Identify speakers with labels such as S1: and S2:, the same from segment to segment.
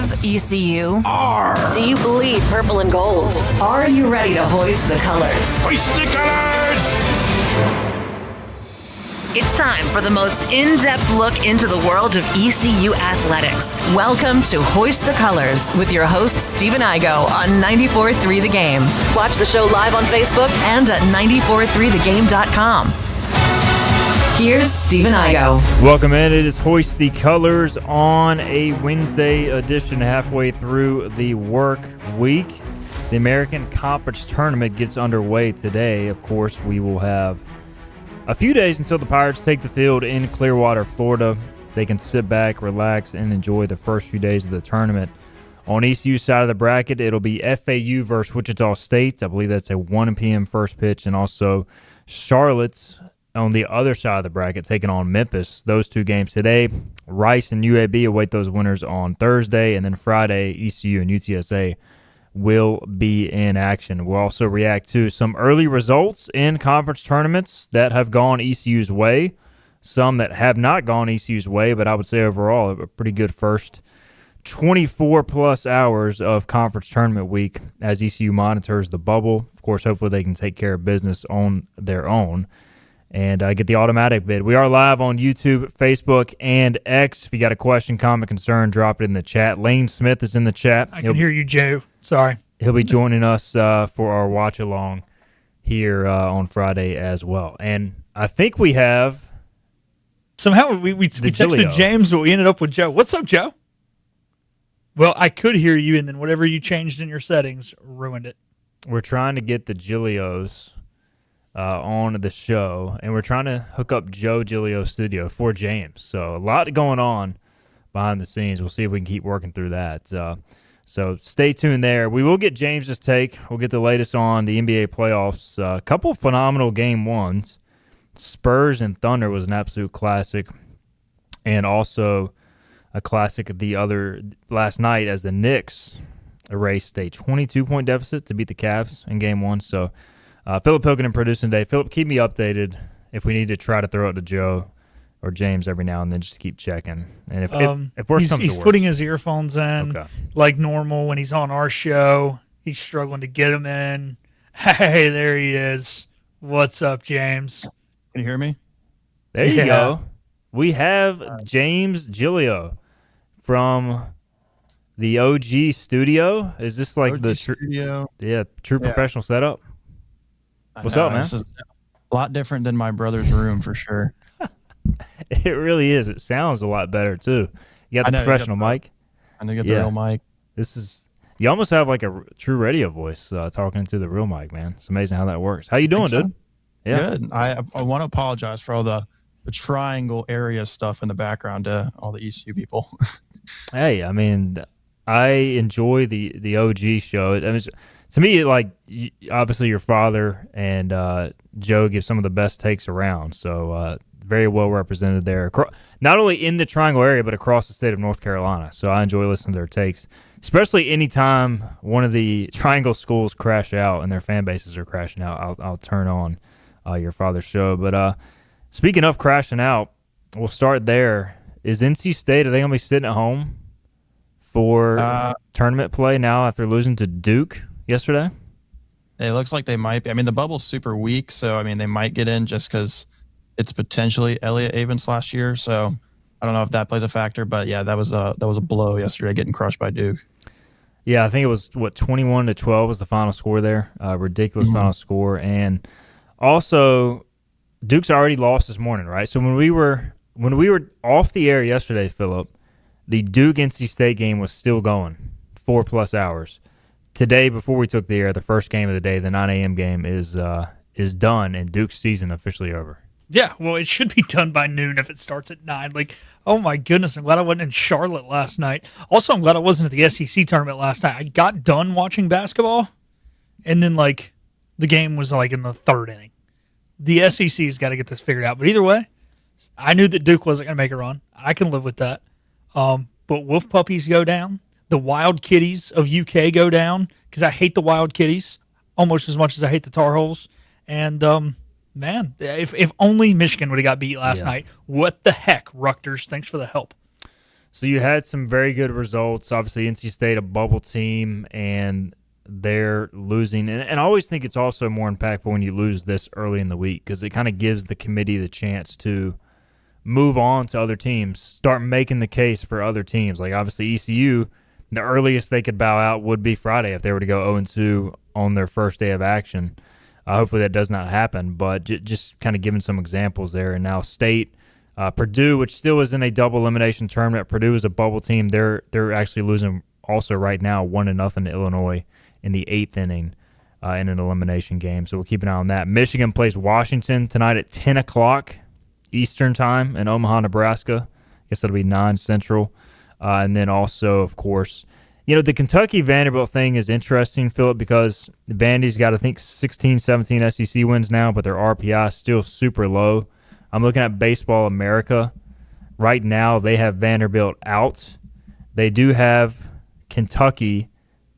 S1: love ECU?
S2: R.
S1: Do you bleed purple and gold? Are you ready to hoist the colors?
S2: Hoist the colors!
S1: It's time for the most in-depth look into the world of ECU athletics. Welcome to Hoist the Colors with your host, Stephen Igo on 94.3 The Game. Watch the show live on Facebook and at 943thegame.com. Here's Stephen Igo.
S3: Welcome in. It is Hoist the Colors on a Wednesday edition, halfway through the work week. The American Conference Tournament gets underway today. Of course, we will have a few days until the Pirates take the field in Clearwater, Florida. They can sit back, relax, and enjoy the first few days of the tournament. On ECU's side of the bracket, it'll be FAU versus Wichita State. I believe that's a 1 p.m. first pitch, and also Charlotte's on the other side of the bracket taking on Memphis. Those two games today. Rice and UAB await those winners on Thursday, and then Friday, ECU and UTSA will be in action. We'll also react to some early results in conference tournaments that have gone ECU's way, some that have not gone ECU's way, but I would say overall a pretty good first 24-plus hours of conference tournament week as ECU monitors the bubble. Of course, hopefully they can take care of business on their own and get the automatic bid. We are live on YouTube, Facebook, and X. If you got a question, comment, concern, drop it in the chat. Lane Smith is in the chat.
S4: I can hear you, Joe. Sorry.
S3: He'll be joining us for our watch-along here on Friday as well. And I think we have
S4: Somehow we texted James, but we ended up with Joe. What's up, Joe? Well, I could hear you, and then whatever you changed in your settings ruined it.
S3: We're trying to get the Gilios on the show, and we're trying to hook up Joe Gilio's studio for James. So a lot going on behind the scenes. We'll see if we can keep working through that. So stay tuned there. We will get James's take. We'll get the latest on the NBA playoffs. A couple phenomenal game ones. Spurs and Thunder was an absolute classic, and also a classic last night as the Knicks erased a 22-point deficit to beat the Cavs in game one. So Philip Pilkington producing today. Philip, keep me updated if we need to try to throw it to Joe or James every now and then, just to keep checking. And if we're
S4: he's putting his earphones in like normal when he's on our show. He's struggling to get them in. Hey, there he is. What's up, James?
S5: Can you hear me?
S3: There you go. We have James Gilio from the OG studio. Is this like
S5: OG studio?
S3: True professional setup? What's up, man?
S5: This is a lot different than my brother's room for sure.
S3: It really is. It sounds a lot better too. You got the professional mic.
S5: I know you got the real mic.
S3: You almost have like a true radio voice talking into the real mic, man. It's amazing how that works. How you doing, dude?
S5: Yeah. Good. I want to apologize for all the triangle area stuff in the background to all the ECU people.
S3: Hey, I mean, I enjoy the OG show. I mean, to me, like, obviously your father and Joe give some of the best takes around. So very well represented there, not only in the Triangle area, but across the state of North Carolina. So I enjoy listening to their takes, especially anytime one of the Triangle schools crash out and their fan bases are crashing out. I'll turn on your father's show. But speaking of crashing out, we'll start there. Is NC State, are they going to be sitting at home for tournament play now after losing to Duke yesterday?
S5: It looks like they might be. I mean, the bubble's super weak, so, I mean, they might get in just because it's potentially Elliott Avens last year. So I don't know if that plays a factor, but, yeah, that was a blow yesterday, getting crushed by Duke.
S3: Yeah, I think it was, 21-12 was the final score there. Ridiculous final score. And also, Duke's already lost this morning, right? So when we were off the air yesterday, Philip, the Duke-NC State game was still going, 4+ hours. Today, before we took the air, the first game of the day, the 9 a.m. game, is done, and Duke's season officially over.
S4: Yeah, well, it should be done by noon if it starts at 9. Like, oh, my goodness, I'm glad I wasn't in Charlotte last night. Also, I'm glad I wasn't at the SEC tournament last night. I got done watching basketball, and then, like, the game was, like, in the third inning. The SEC's got to get this figured out. But either way, I knew that Duke wasn't going to make a run. I can live with that. But Wolf Puppies go down. The Wild Kitties of UK go down because I hate the Wild Kitties almost as much as I hate the Tar Heels. And, man, if only Michigan would have got beat last night. What the heck, Rutgers? Thanks for the help.
S3: So you had some very good results. Obviously, NC State, a bubble team, and they're losing. And I always think it's also more impactful when you lose this early in the week because it kind of gives the committee the chance to move on to other teams, start making the case for other teams. Like, obviously, ECU, the earliest they could bow out would be Friday if they were to go 0-2 on their first day of action. Hopefully that does not happen, but just kind of giving some examples there. And now State, Purdue, which still is in a double elimination tournament. Purdue is a bubble team. They're actually losing also right now 1-0 to Illinois in the 8th inning in an elimination game. So we'll keep an eye on that. Michigan plays Washington tonight at 10 o'clock Eastern time in Omaha, Nebraska. I guess that'll be 9 Central. And then also, of course, the Kentucky-Vanderbilt thing is interesting, Philip, because Vandy's got, I think, 16, 17 SEC wins now, but their RPI is still super low. I'm looking at Baseball America. Right now, they have Vanderbilt out. They do have Kentucky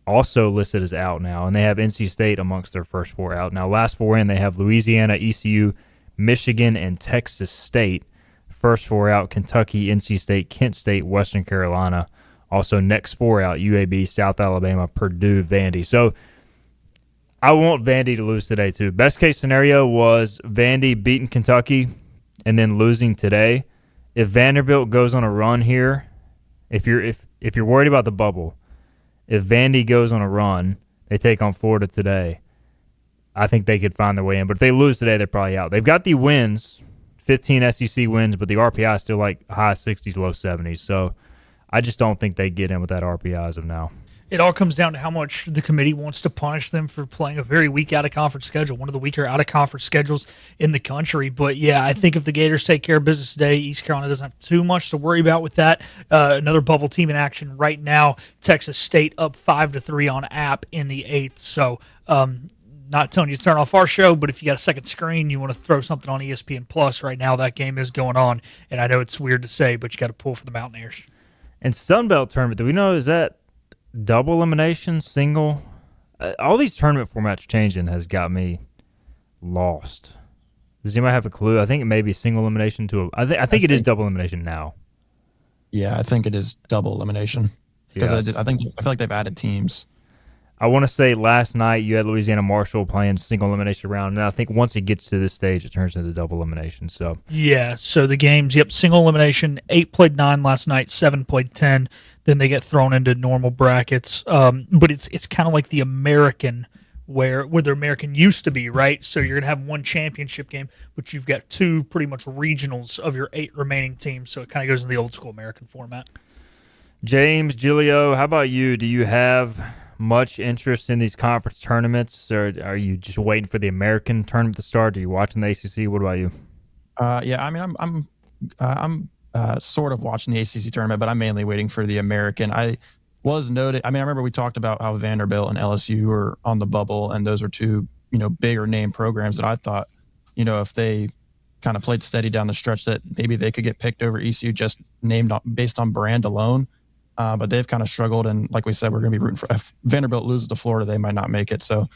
S3: also listed as out now, and they have NC State amongst their first 4 out. Now, last 4 in, they have Louisiana, ECU, Michigan, and Texas State. First 4 out, Kentucky, NC State, Kent State, Western Carolina. Also, next 4 out, UAB, South Alabama, Purdue, Vandy. So, I want Vandy to lose today, too. Best case scenario was Vandy beating Kentucky and then losing today. If Vanderbilt goes on a run here, if you're worried about the bubble, if Vandy goes on a run, they take on Florida today, I think they could find their way in. But if they lose today, they're probably out. They've got the wins, 15 SEC wins, but the RPI is still like high 60s, low 70s. So I just don't think they get in with that RPI as of now.
S4: It all comes down to how much the committee wants to punish them for playing a very weak out-of-conference schedule, one of the weaker out-of-conference schedules in the country. But, yeah, I think if the Gators take care of business today, East Carolina doesn't have too much to worry about with that. Another bubble team in action right now, Texas State up 5-3 on App in the 8th. So, not telling you to turn off our show, but if you got a second screen, you want to throw something on ESPN Plus right now, that game is going on. And I know it's weird to say, but you got to pull for the Mountaineers.
S3: And Sunbelt tournament, do we know, is that double elimination, single? All these tournament formats changing has got me lost. Does anybody have a clue? I think it may be single elimination to I think it is double elimination now.
S5: Yeah, I think it is double elimination because
S3: Yes.
S5: I feel like they've added teams.
S3: I want to say last night you had Louisiana Marshall playing single elimination round, and I think once it gets to this stage, it turns into double elimination. So
S4: Yeah, so the games, single elimination, 8 played 9 last night, 7 played 10. Then they get thrown into normal brackets. But it's kind of like the American where the American used to be, right? So you're going to have one championship game, but you've got 2 pretty much regionals of your 8 remaining teams. So it kind of goes in the old school American format.
S3: James, Giglio, how about you? Do you have much interest in these conference tournaments, or are you just waiting for the American tournament to start? Are you watching the ACC? What about you?
S5: Yeah, I mean, I'm sort of watching the ACC tournament, but I'm mainly waiting for the American. I remember we talked about how Vanderbilt and LSU were on the bubble, and those are 2, bigger name programs that I thought, if they kind of played steady down the stretch, that maybe they could get picked over ECU just based on brand alone. But they've kind of struggled, and like we said, we're going to be rooting for. If Vanderbilt loses to Florida, they might not make it. So,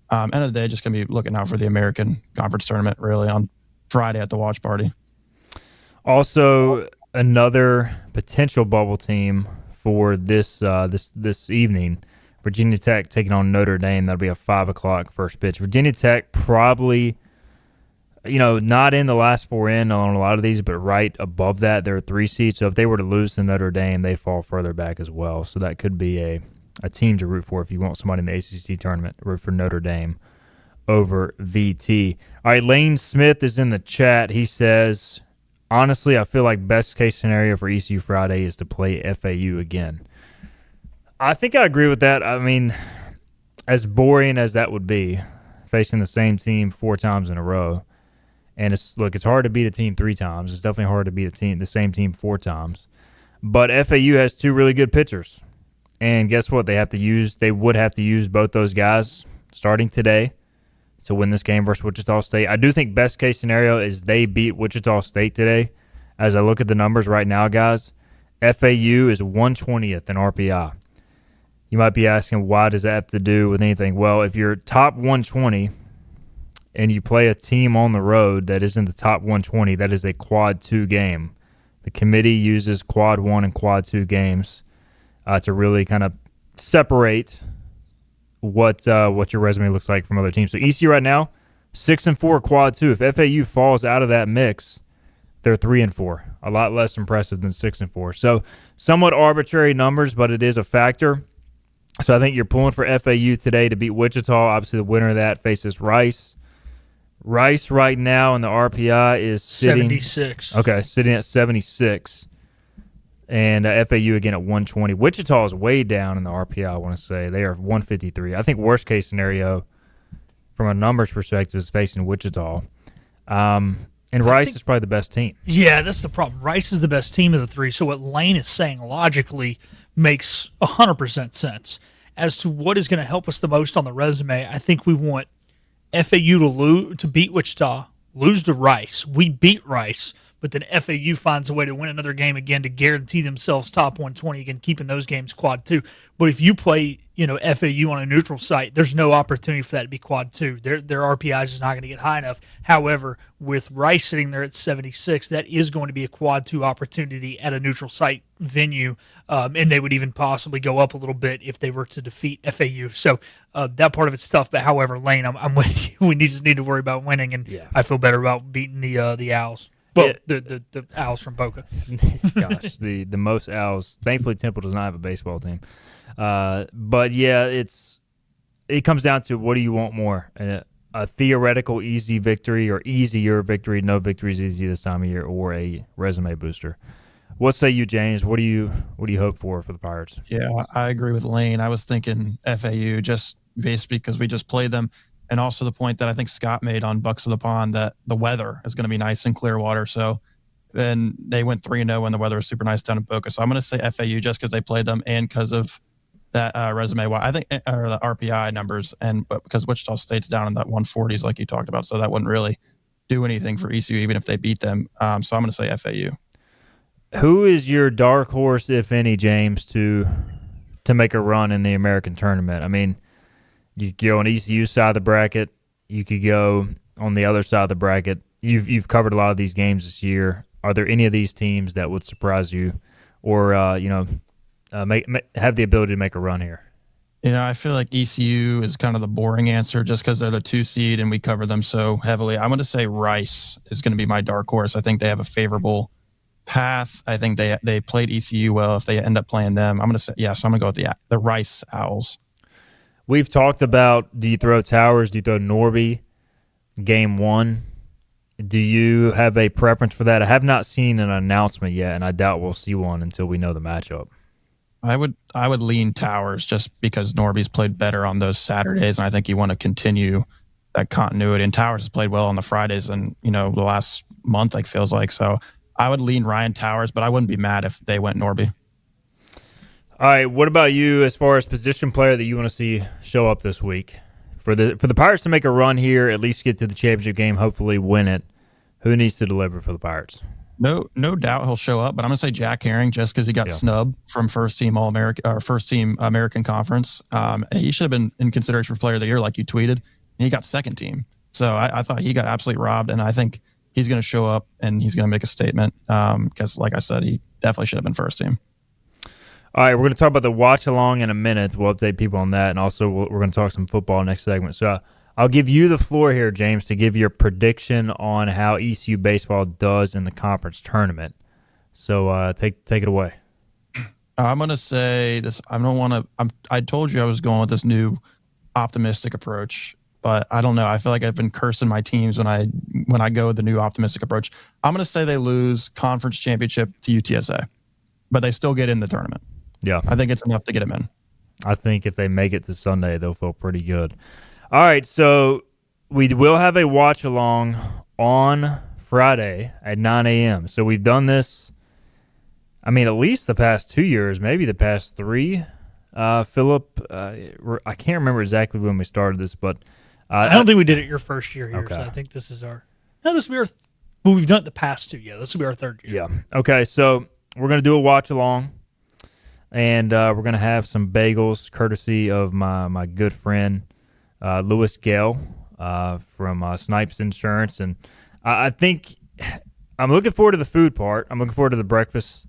S5: end of the day, just going to be looking out for the American Conference tournament really on Friday at the watch party.
S3: Also, another potential bubble team for this evening, Virginia Tech taking on Notre Dame. That'll be a 5 o'clock first pitch. Virginia Tech probably, not in the last 4 in on a lot of these, but right above that, they're 3 seeds. So if they were to lose to Notre Dame, they fall further back as well. So that could be a team to root for if you want somebody in the ACC tournament. Root for Notre Dame over VT. All right, Lane Smith is in the chat. He says, honestly, I feel like best case scenario for ECU Friday is to play FAU again. I think I agree with that. I mean, as boring as that would be, facing the same team 4 times in a row. And it's hard to beat a team 3 times. It's definitely hard to beat the same team 4 times. But FAU has 2 really good pitchers. And guess what? They would have to use both those guys starting today to win this game versus Wichita State. I do think best case scenario is they beat Wichita State today. As I look at the numbers right now, guys, FAU is 120th in RPI. You might be asking, why does that have to do with anything? Well, if you're top 120 and you play a team on the road that is in the top 120, that is a quad 2 game. The committee uses quad 1 and quad 2 games to really kind of separate what your resume looks like from other teams. So ECU right now, 6-4 quad 2. If FAU falls out of that mix, they're 3-4. A lot less impressive than 6-4. So somewhat arbitrary numbers, but it is a factor. So I think you're pulling for FAU today to beat Wichita. Obviously, the winner of that faces Rice. Rice right now in the RPI is sitting
S4: 76.
S3: Okay, sitting at 76. And FAU again at 120. Wichita is way down in the RPI, I want to say. They are 153. I think worst case scenario from a numbers perspective is facing Wichita. And Rice is probably the best team.
S4: Yeah, that's the problem. Rice is the best team of the three. So what Lane is saying logically makes 100% sense. As to what is going to help us the most on the resume, I think we want FAU to beat Wichita, lose to Rice. We beat Rice, but then FAU finds a way to win another game again to guarantee themselves top 120 again, keeping those games quad 2. But if you play, FAU on a neutral site, there's no opportunity for that to be quad 2. Their RPI is just not going to get high enough. However, with Rice sitting there at 76, that is going to be a quad 2 opportunity at a neutral site venue, and they would even possibly go up a little bit if they were to defeat FAU. So that part of it's tough. But however, Lane, I'm with you. We just need to worry about winning, and I feel better about beating the Owls. Well, the Owls from Boca.
S3: Gosh, the most Owls. Thankfully, Temple does not have a baseball team. But yeah, it comes down to what do you want more? A theoretical easy victory or easier victory. No victory is easy this time of year, or a resume booster. What say you, James? What do you hope for the Pirates?
S5: Yeah, I agree with Lane. I was thinking FAU just basically because we just played them. And also the point that I think Scott made on Bucks of the Pond that the weather is going to be nice in Clearwater. So then they went 3-0 when the weather was super nice down in Boca. So I'm going to say FAU just because they played them and because of that resume. I think or the RPI numbers, but because Wichita State's down in that 140s like you talked about, so that wouldn't really do anything for ECU even if they beat them. So I'm going to say FAU.
S3: Who is your dark horse, if any, James, to make a run in the American tournament? I mean, you could go on ECU side of the bracket. You could go on the other side of the bracket. You've covered a lot of these games this year. Are there any of these teams that would surprise you, or have the ability to make a run here?
S5: I feel like ECU is kind of the boring answer just because they're the 2 seed and we cover them so heavily. I'm going to say Rice is going to be my dark horse. I think they have a favorable path. I think they played ECU well. If they end up playing them, I'm going to say so. I'm going to go with the Rice Owls.
S3: We've talked about, do you throw Towers, do you throw Norby game 1? Do you have a preference for that? I have not seen an announcement yet, and I doubt we'll see one until we know the matchup.
S5: I would lean Towers just because Norby's played better on those Saturdays, and I think you want to continue that continuity. And Towers has played well on the Fridays and, the last month, feels like. So I would lean Ryan Towers, but I wouldn't be mad if they went Norby.
S3: All right, what about you as far as position player that you want to see show up this week? For the Pirates to make a run here, at least get to the championship game, hopefully win it, who needs to deliver for the Pirates?
S5: No doubt he'll show up, but I'm going to say Jack Herring just because he got snubbed from first team All-American or first team American Conference. He should have been in consideration for Player of the Year, like you tweeted. And he got second team, so I thought he got absolutely robbed, and I think he's going to show up and he's going to make a statement because, like I said, he definitely should have been first team.
S3: All right, we're going to talk about the watch-along in a minute. We'll update people on that, and also we're going to talk some football next segment. So I'll give you the floor here, James, to give your prediction on how ECU baseball does in the conference tournament. So take it away.
S5: I'm going to say this. I told you I was going with this new optimistic approach, but I don't know. I feel like I've been cursing my teams when I go with the new optimistic approach. I'm going to say they lose conference championship to UTSA, but they still get in the tournament.
S3: Yeah.
S5: I think it's enough to get them in.
S3: I think if they make it to Sunday, they'll feel pretty good. All right, so we will have a watch-along on Friday at 9 a.m. So we've done this, at least the past 2 years, maybe the past 3. Philip, I can't remember exactly when we started this, but
S4: I don't think we did it your first year here,
S3: okay.
S4: so I think this is our – no, this will be well, we've done it the past 2, this will be our third year.
S3: Yeah. Okay, so we're going to do a watch-along, and we're going to have some bagels courtesy of my good friend Louis Gale from Snipes Insurance. And I think I'm looking forward to the food part. I'm looking forward to the breakfast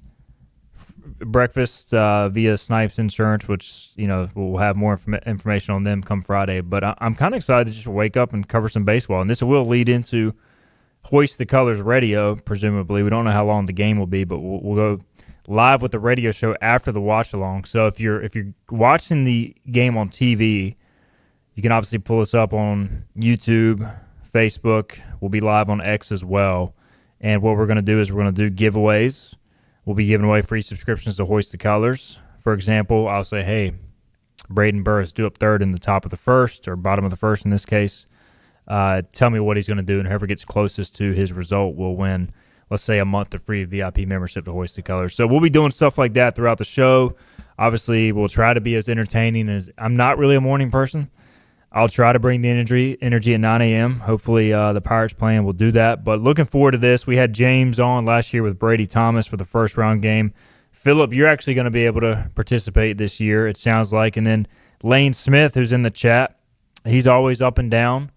S3: via Snipes Insurance, which, we'll have more information on them come Friday. But I'm kind of excited to just wake up and cover some baseball. And this will lead into Hoist the Colors radio, presumably. We don't know how long the game will be, but we'll go live with the radio show after the watch-along. So if you're watching the game on TV, you can obviously pull us up on YouTube, Facebook. We'll be live on X as well. And what we're going to do is we're going to do giveaways. We'll be giving away free subscriptions to Hoist the Colors. For example, I'll say, hey, Braden Burris, due up third in the top of the first, or bottom of the first in this case. Tell me what he's going to do, and whoever gets closest to his result will win, let's say, a month of free VIP membership to Hoist the Colors. So we'll be doing stuff like that throughout the show. Obviously, we'll try to be as entertaining as – I'm not really a morning person. I'll try to bring the energy at 9 a.m. Hopefully the Pirates playing will do that. But looking forward to this. We had James on last year with Brady Thomas for the first-round game. Phillip, you're actually going to be able to participate this year, it sounds like. And then Lane Smith, who's in the chat, he's always up and down.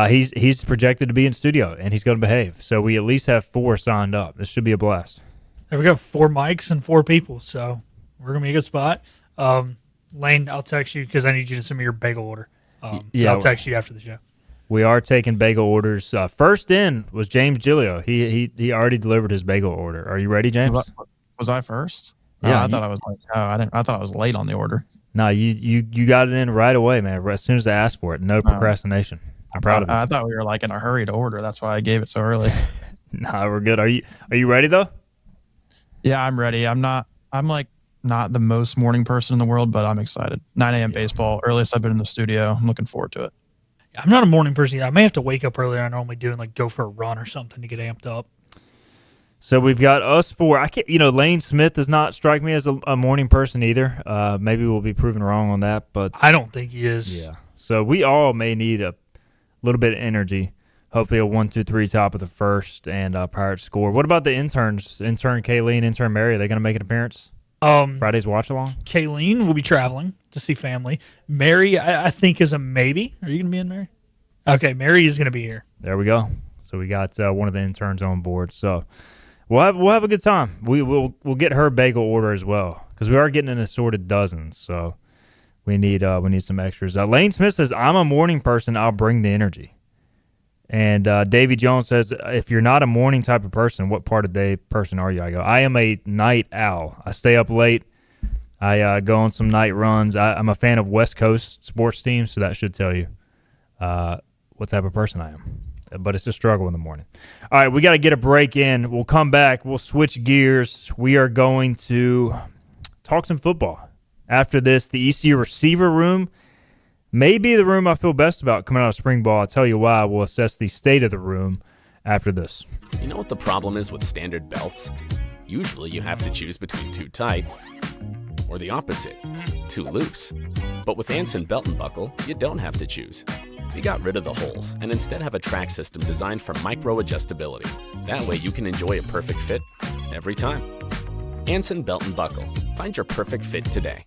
S3: He's projected to be in studio, and he's going to behave. So we at least have 4 signed up. This should be a blast.
S4: There we go, 4 mics and 4 people. So we're going to be a good spot. Lane, I'll text you because I need you to send me your bagel order. I'll text you after the show.
S3: We are taking bagel orders. First in was James Gilio. He already delivered his bagel order. Are you ready, James?
S5: Was I first?
S3: Yeah,
S5: I thought I was. I thought I was late on the order.
S3: No, you got it in right away, man. As soon as I asked for it, no procrastination. I'm proud of you.
S5: I thought we were like in a hurry to order. That's why I gave it so early.
S3: No, we're good. Are you ready though?
S5: Yeah, I'm ready. I'm not the most morning person in the world, but I'm excited. 9 a.m. baseball, earliest I've been in the studio. I'm looking forward to it.
S4: I'm not a morning person. I may have to wake up earlier than I normally do and like go for a run or something to get amped up.
S3: So we've got us 4. I can't. Lane Smith does not strike me as a morning person either. Maybe we'll be proven wrong on that, but
S4: I don't think he is.
S3: Yeah. So we all may need a little bit of energy. Hopefully a 1-2-3 top of the first and Pirates score. What about the interns? Intern Kayleen, intern Mary, are they going to make an appearance? Friday's watch along?
S4: Kayleen will be traveling to see family. Mary, I think, is a maybe. Are you going to be in, Mary? Okay, Mary is going to be here.
S3: There we go. So we got one of the interns on board. So we'll have a good time. We'll get her bagel order as well because we are getting an assorted dozen. So we need some extras. Lane Smith says, I'm a morning person. I'll bring the energy. And Davy Jones says, if you're not a morning type of person, what part of day person are you? I go, I am a night owl. I stay up late. I go on some night runs. I'm a fan of West Coast sports teams, so that should tell you what type of person I am. But it's a struggle in the morning. All right, we got to get a break in. We'll come back. We'll switch gears. We are going to talk some football. After this, the ECU receiver room may be the room I feel best about coming out of spring ball. I'll tell you why. We'll assess the state of the room after this.
S6: You know what the problem is with standard belts? Usually you have to choose between too tight or the opposite, too loose. But with Anson Belt and Buckle, you don't have to choose. We got rid of the holes and instead have a track system designed for micro adjustability. That way you can enjoy a perfect fit every time. Anson Belt and Buckle. Find your perfect fit today.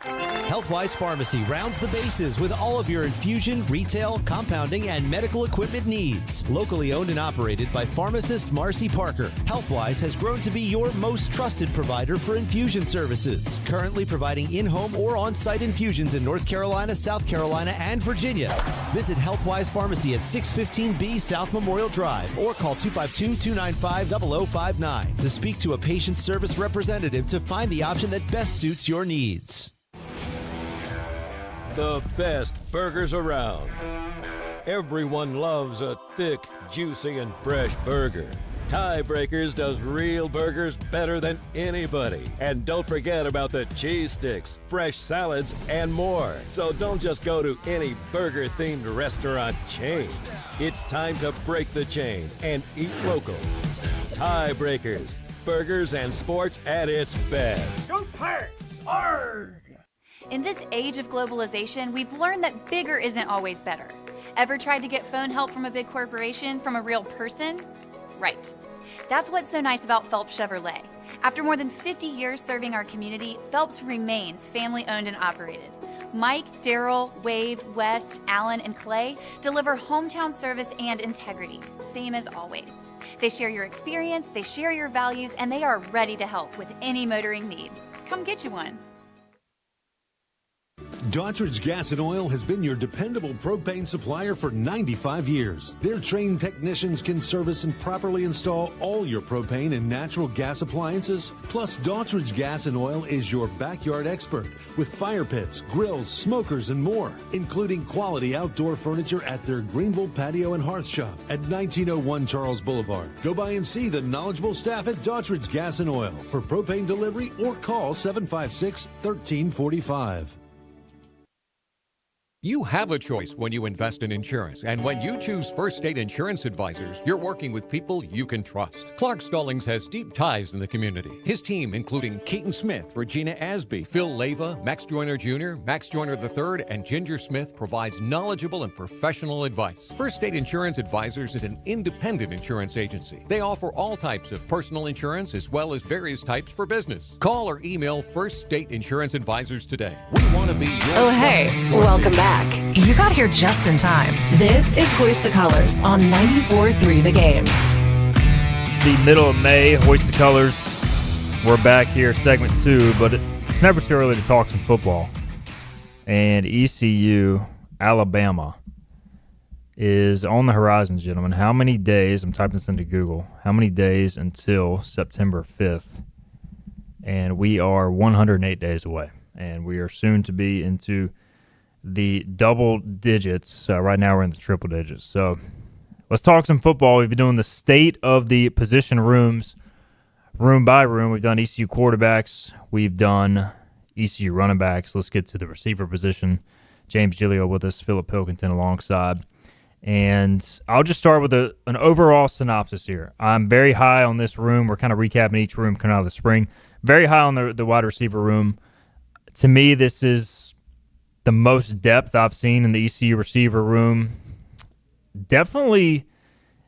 S7: Healthwise Pharmacy rounds the bases with all of your infusion, retail, compounding, and medical equipment needs. Locally owned and operated by pharmacist Marcy Parker, Healthwise has grown to be your most trusted provider for infusion services. Currently providing in-home or on-site infusions in North Carolina, South Carolina, and Virginia. Visit Healthwise Pharmacy at 615B South Memorial Drive or call 252-295-0059 to speak to a patient service representative to find the option that best suits your needs.
S8: The best burgers around. Everyone loves a thick, juicy, and fresh burger. Tiebreakers does real burgers better than anybody. And don't forget about the cheese sticks, fresh salads, and more. So don't just go to any burger-themed restaurant chain. It's time to break the chain and eat local. Tiebreakers, burgers and sports at its best.
S2: Go Pirates! Arg!
S9: In this age of globalization, we've learned that bigger isn't always better. Ever tried to get phone help from a big corporation from a real person? Right. That's what's so nice about Phelps Chevrolet. After more than 50 years serving our community, Phelps remains family-owned and operated. Mike, Daryl, Wave, West, Allen, and Clay deliver hometown service and integrity, same as always. They share your experience, they share your values, and they are ready to help with any motoring need. Come get you one.
S10: Daughtridge Gas and Oil has been your dependable propane supplier for 95 years. Their trained technicians can service and properly install all your propane and natural gas appliances. Plus, Daughtridge Gas and Oil is your backyard expert with fire pits, grills, smokers, and more, including quality outdoor furniture at their Greenville Patio and Hearth Shop at 1901 Charles Boulevard. Go by and see the knowledgeable staff at Daughtridge Gas and Oil for propane delivery or call 756-1345.
S11: You have a choice when you invest in insurance, and when you choose First State Insurance Advisors, you're working with people you can trust. Clark Stallings has deep ties in the community. His team, including Keaton Smith, Regina Asby, Phil Leyva, Max Joyner Jr., Max Joyner III, and Ginger Smith, provides knowledgeable and professional advice. First State Insurance Advisors is an independent insurance agency. They offer all types of personal insurance as well as various types for business. Call or email First State Insurance Advisors today. We want to be your
S1: Oh, hey, welcome back. You got here just in time. This is Hoist the Colors on 94.3 The Game.
S3: It's the middle of May. Hoist the Colors. We're back here, segment 2, but it's never too early to talk some football. And ECU, Alabama, is on the horizon, gentlemen. How many days, I'm typing this into Google, how many days until September 5th? And we are 108 days away. And we are soon to be into the double digits. Right now we're in the triple digits. So let's talk some football. We've been doing the state of the position rooms, room by room. We've done ECU quarterbacks. We've done ECU running backs. Let's get to the receiver position. James Gilio with us, Philip Pilkington alongside. And I'll just start with an overall synopsis here. I'm very high on this room. We're kind of recapping each room coming out of the spring. Very high on the wide receiver room. To me, this is the most depth I've seen in the ECU receiver room. Definitely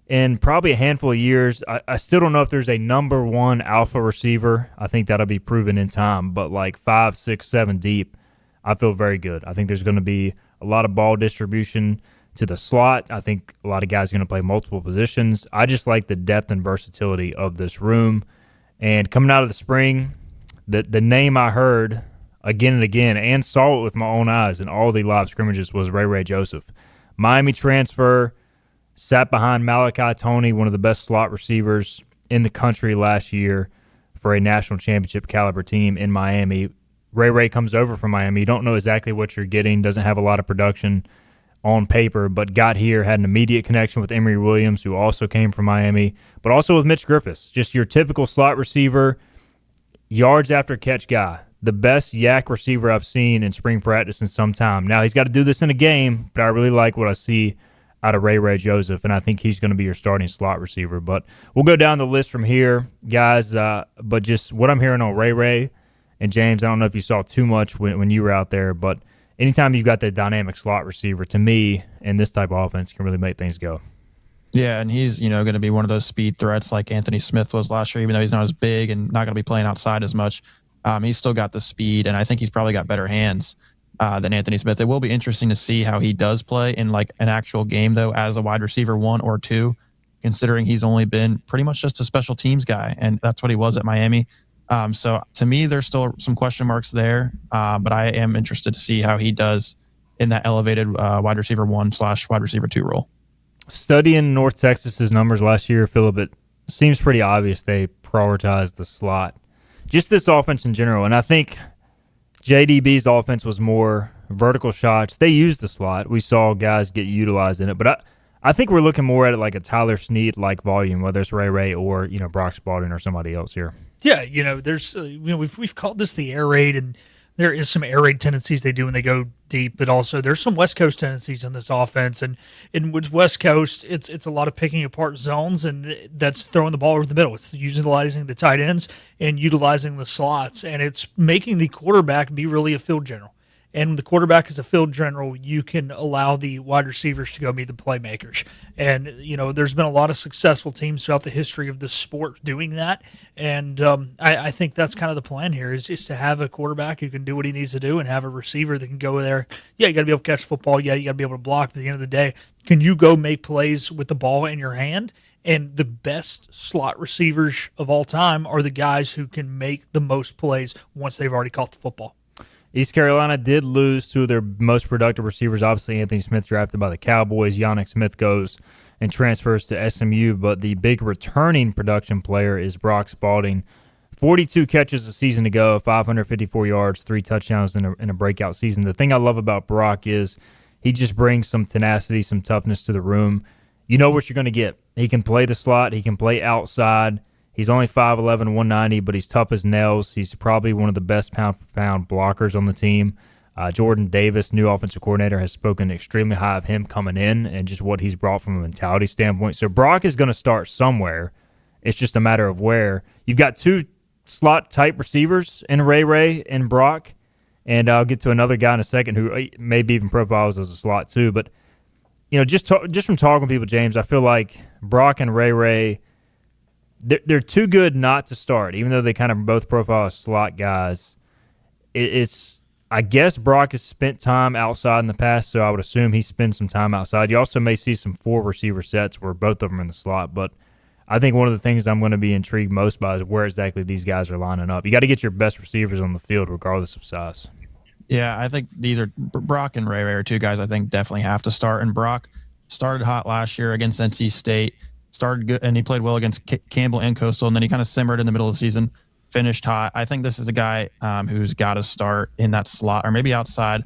S3: in probably a handful of years. I still don't know if there's a number one alpha receiver. I think that'll be proven in time. But like 5, 6, 7 deep, I feel very good. I think there's going to be a lot of ball distribution to the slot. I think a lot of guys are going to play multiple positions. I just like the depth and versatility of this room. And coming out of the spring, the name I heard again and again, and saw it with my own eyes in all the live scrimmages, was Ray Joseph. Miami transfer, sat behind Malachi Toney, one of the best slot receivers in the country last year for a national championship caliber team in Miami. Ray comes over from Miami. You don't know exactly what you're getting, doesn't have a lot of production on paper, but got here, had an immediate connection with Emory Williams, who also came from Miami, but also with Mitch Griffiths, just your typical slot receiver, yards after catch guy. The best yak receiver I've seen in spring practice in some time. Now, he's got to do this in a game, but I really like what I see out of Ray Joseph, and I think he's going to be your starting slot receiver. But we'll go down the list from here, guys. But just what I'm hearing on Ray and James, I don't know if you saw too much when you were out there, but anytime you've got that dynamic slot receiver, to me, in this type of offense, can really make things go.
S5: Yeah, and he's going to be one of those speed threats like Anthony Smith was last year, even though he's not as big and not going to be playing outside as much. He's still got the speed, and I think he's probably got better hands than Anthony Smith. It will be interesting to see how he does play in like an actual game, though, as a wide receiver 1 or 2, considering he's only been pretty much just a special teams guy, and that's what he was at Miami. So to me, there's still some question marks there, but I am interested to see how he does in that elevated wide receiver 1/wide receiver 2 role.
S3: Studying North Texas's numbers last year, Philip, it seems pretty obvious they prioritized the slot. Just this offense in general, and I think JDB's offense was more vertical shots. They used the slot. We saw guys get utilized in it, but I think we're looking more at it like a Tyler Snead-like volume, whether it's Ray or Brock Spalding or somebody else here.
S4: Yeah, there's we've called this the air raid, and there is some air raid tendencies they do when they go deep, but also there's some West Coast tendencies in this offense. And with West Coast, it's a lot of picking apart zones, and that's throwing the ball over the middle. It's utilizing the tight ends and utilizing the slots, and it's making the quarterback be really a field general. And the quarterback is a field general. You can allow the wide receivers to go meet the playmakers. And, there's been a lot of successful teams throughout the history of the sport doing that. And I think that's kind of the plan here is to have a quarterback who can do what he needs to do and have a receiver that can go there. Yeah, you got to be able to catch the football. Yeah, you got to be able to block. But at the end of the day, can you go make plays with the ball in your hand? And the best slot receivers of all time are the guys who can make the most plays once they've already caught the football.
S3: East Carolina did lose two of their most productive receivers. Obviously, Anthony Smith drafted by the Cowboys. Yannick Smith goes and transfers to SMU. But the big returning production player is Brock Spalding. 42 catches a season ago, 554 yards, 3 touchdowns in a breakout season. The thing I love about Brock is he just brings some tenacity, some toughness to the room. You know what you're going to get. He can play the slot. He can play outside. He's only 5'11", 190, but he's tough as nails. He's probably one of the best pound-for-pound blockers on the team. Jordan Davis, new offensive coordinator, has spoken extremely high of him coming in and just what he's brought from a mentality standpoint. So Brock is going to start somewhere. It's just a matter of where. You've got 2 slot-type receivers in Ray and Brock, and I'll get to another guy in a second who maybe even profiles as a slot too. But just from talking to people, James, I feel like Brock and Ray, they're too good not to start, even though they kind of both profile as slot guys. I guess Brock has spent time outside in the past, so I would assume he spends some time outside. You also may see some 4 receiver sets where both of them are in the slot, but I think one of the things I'm going to be intrigued most by is where exactly these guys are lining up. You got to get your best receivers on the field regardless of size.
S5: Yeah, I think either Brock and Ray are 2 guys I think definitely have to start. And Brock started hot last year against NC State, started good, and he played well against Campbell and Coastal, and then he kind of simmered in the middle of the season, finished hot. I think this is a guy who's got to start in that slot or maybe outside,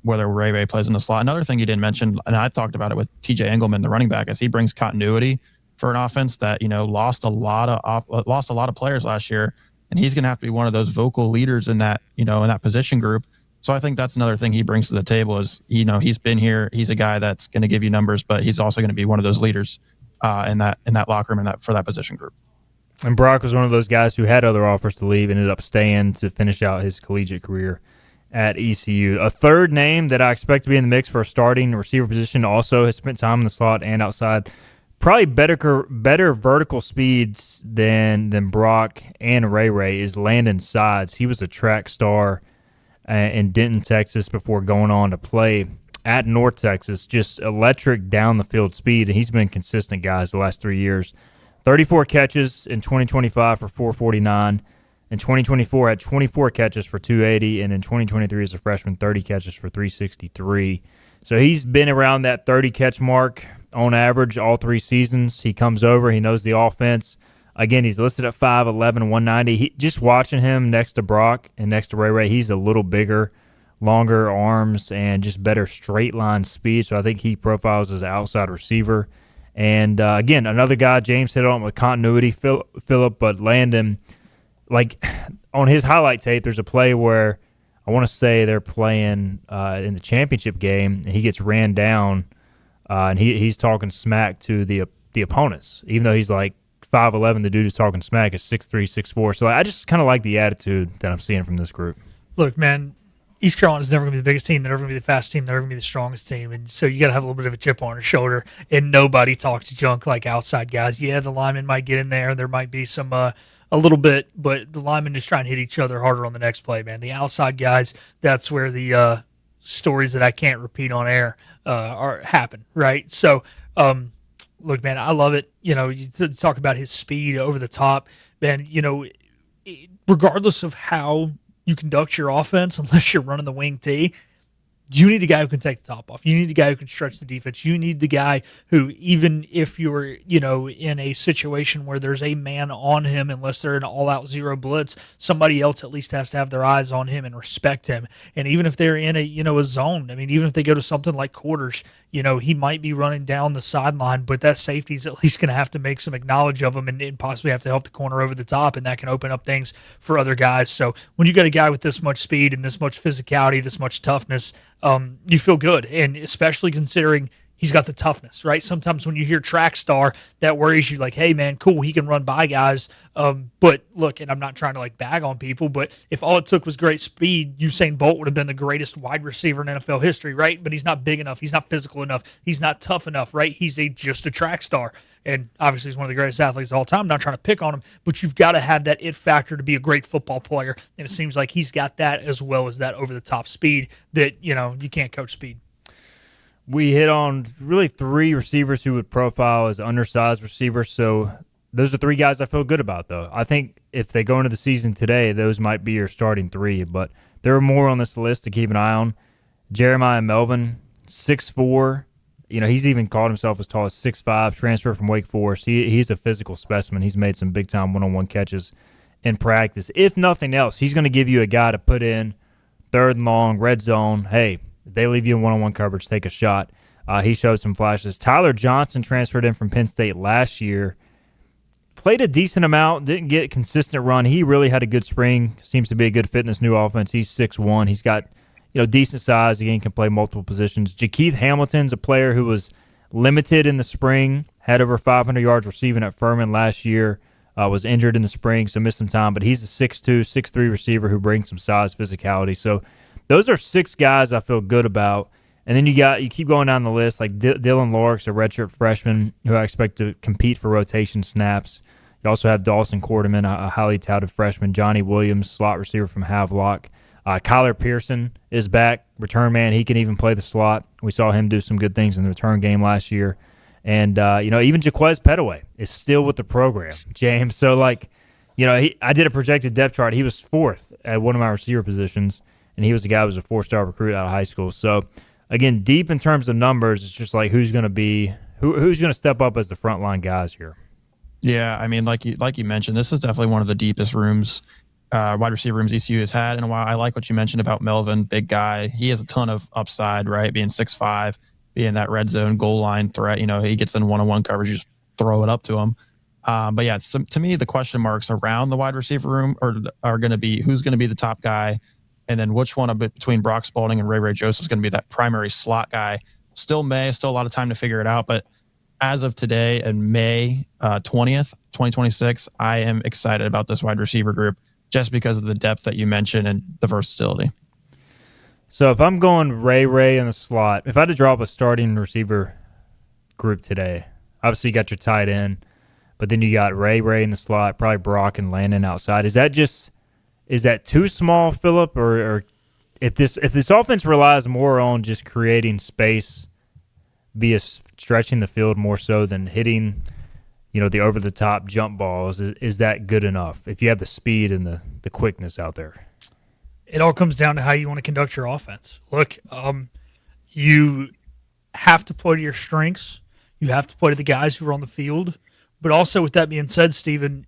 S5: whether Ray plays in the slot. Another thing you didn't mention, and I talked about it with TJ Engelman, the running back, is he brings continuity for an offense that lost a lot of players last year, and he's going to have to be one of those vocal leaders in that in that position group. So I think that's another thing he brings to the table is he's been here, he's a guy that's going to give you numbers, but he's also going to be one of those leaders in that locker room and for that position group.
S3: And Brock was one of those guys who had other offers to leave, ended up staying to finish out his collegiate career at ECU. A third name that I expect to be in the mix for a starting receiver position also has spent time in the slot and outside. Probably better vertical speeds than Brock and Ray is Landon Sides. He was a track star in Denton, Texas before going on to play at North Texas. Just electric down the field speed, and he's been consistent, guys, the last 3 years. 34 catches in 2025 for 449. In 2024, had 24 catches for 280, and in 2023 as a freshman, 30 catches for 363. So he's been around that 30-catch mark on average all 3 seasons. He comes over. He knows the offense. Again, he's listed at 5'11", 190. Just watching him next to Brock and next to Ray, he's a little bigger, longer arms, and just better straight-line speed. So I think he profiles as an outside receiver. And, again, another guy, James hit on with continuity, Phillip, but Landon, like on his highlight tape, there's a play where I want to say they're playing in the championship game, and he gets ran down, and he's talking smack to the opponents. Even though he's like 5'11", the dude who's talking smack is 6'3", 6'4". So I just kind of like the attitude that I'm seeing from this group.
S4: Look, man, East Carolina's never going to be the biggest team. They're never going to be the fastest team. They're never going to be the strongest team. And so you got to have a little bit of a chip on your shoulder. And nobody talks junk like outside guys. Yeah, the linemen might get in there. There might be some a little bit, but the linemen just try and hit each other harder on the next play, man. The outside guys, that's where the stories that I can't repeat on air happen, right? So, look, man, I love it. You talk about his speed over the top, man. Regardless of how you conduct your offense, unless you're running the wing tee, you need a guy who can take the top off. You need a guy who can stretch the defense. You need the guy who, even if you're, in a situation where there's a man on him, unless they're an all-out zero blitz, somebody else at least has to have their eyes on him and respect him. And even if they're in a zone, I mean, even if they go to something like quarters, he might be running down the sideline, but that safety's at least going to have to make some acknowledge of him and possibly have to help the corner over the top, and that can open up things for other guys. So when you got a guy with this much speed and this much physicality, this much toughness, you feel good. And especially considering He's got the toughness, right? Sometimes when you hear track star, that worries you like, hey, man, cool, he can run by guys. But look, and I'm not trying to like bag on people, but if all it took was great speed, Usain Bolt would have been the greatest wide receiver in NFL history, right? But he's not big enough. He's not physical enough. He's not tough enough, right? He's just a track star. And obviously he's one of the greatest athletes of all time. I'm not trying to pick on him, but you've got to have that it factor to be a great football player. And it seems like he's got that as well as that over-the-top speed that, you can't coach speed.
S3: We hit on really three receivers who would profile as undersized receivers. So those are three guys I feel good about, though. I think if they go into the season today, those might be your starting three. But there are more on this list to keep an eye on. Jeremiah Melvin, 6'4". He's even called himself as tall as 6'5", transfer from Wake Forest. He's a physical specimen. He's made some big-time one-on-one catches in practice. If nothing else, he's going to give you a guy to put in third and long, red zone. Hey, if they leave you in one-on-one coverage, take a shot. He showed some flashes. Tyler Johnson transferred in from Penn State last year. Played a decent amount, didn't get a consistent run. He really had a good spring. Seems to be a good fit in this new offense. He's 6'1". He's got decent size. Again, can play multiple positions. Jakeith Hamilton's a player who was limited in the spring, had over 500 yards receiving at Furman last year, was injured in the spring, so missed some time. But he's a 6'2", 6'3" receiver who brings some size, physicality. So those are six guys I feel good about. And then you keep going down the list, like Dylan Lorix, a redshirt freshman who I expect to compete for rotation snaps. You also have Dawson Quarterman, a highly touted freshman. Johnny Williams, slot receiver from Havelock. Kyler Pearson is back, return man. He can even play the slot. We saw him do some good things in the return game last year. And, even Jaquez Petaway is still with the program, James. So, I did a projected depth chart. He was fourth at one of my receiver positions, and he was the guy who was a 4-star recruit out of high school. So, again, deep in terms of numbers, it's just like who's going to step up as the frontline guys here.
S5: Yeah, I mean, like you mentioned, this is definitely one of the deepest rooms, wide receiver rooms ECU has had in a while. I like what you mentioned about Melvin, big guy. He has a ton of upside, right? Being 6'5", being that red zone goal line threat. He gets in one-on-one coverage, you just throw it up to him. But yeah, to me, the question marks around the wide receiver room are going to be who's going to be the top guy, and then which one between Brock Spalding and Ray Joseph is going to be that primary slot guy. Still a lot of time to figure it out, but as of today and May 20th, 2026, I am excited about this wide receiver group just because of the depth that you mentioned and the versatility.
S3: So if I'm going Ray in the slot, if I had to draw up a starting receiver group today, obviously you got your tight end, but then you got Ray in the slot, probably Brock and Landon outside. Is that too small, Phillip? Or if this offense relies more on just creating space via stretching the field more so than hitting, the over-the-top jump balls, is that good enough if you have the speed and the quickness out there?
S4: It all comes down to how you want to conduct your offense. Look, you have to play to your strengths. You have to play to the guys who are on the field. But also, with that being said, Stephen,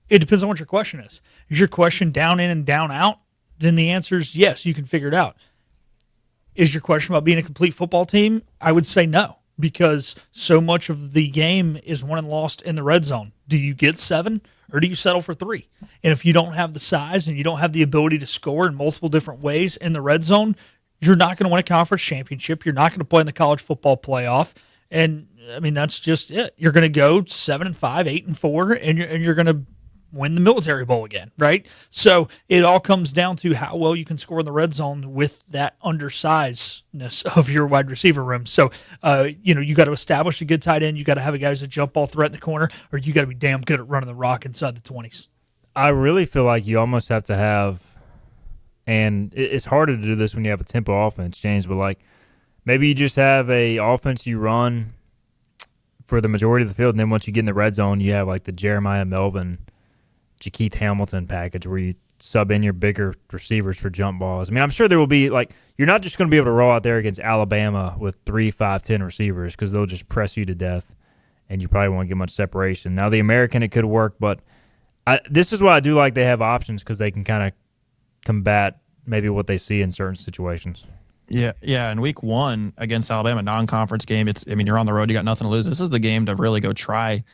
S4: it depends on what your question is. Is your question down in and down out? Then the answer is yes, you can figure it out. Is your question about being a complete football team? I would say no, because so much of the game is won and lost in the red zone. Do you get 7 or do you settle for 3? And if you don't have the size and you don't have the ability to score in multiple different ways in the red zone, you're not going to win a conference championship. You're not going to play in the college football playoff. And, I mean, that's just it. You're going to go 7-5, 8-4, and you're going to win the Military Bowl again, right? So it all comes down to how well you can score in the red zone with that undersizedness of your wide receiver room. So, you got to establish a good tight end. You got to have a guy who's a jump ball threat in the corner, or you got to be damn good at running the rock inside the 20s.
S3: I really feel like you almost have to have, and it's harder to do this when you have a tempo offense, James, but maybe you just have a offense you run for the majority of the field, and then once you get in the red zone, you have the Jeremiah Melvin, Jakeith Hamilton package where you sub in your bigger receivers for jump balls. I mean, I'm sure there will be, you're not just going to be able to roll out there against Alabama with 3, 5, 10 receivers because they'll just press you to death, and you probably won't get much separation. Now, the American, it could work, but this is why I do like they have options because they can kind of combat maybe what they see in certain situations.
S5: Yeah. In week 1 against Alabama, non-conference game, you're on the road, you got nothing to lose. This is the game to really go try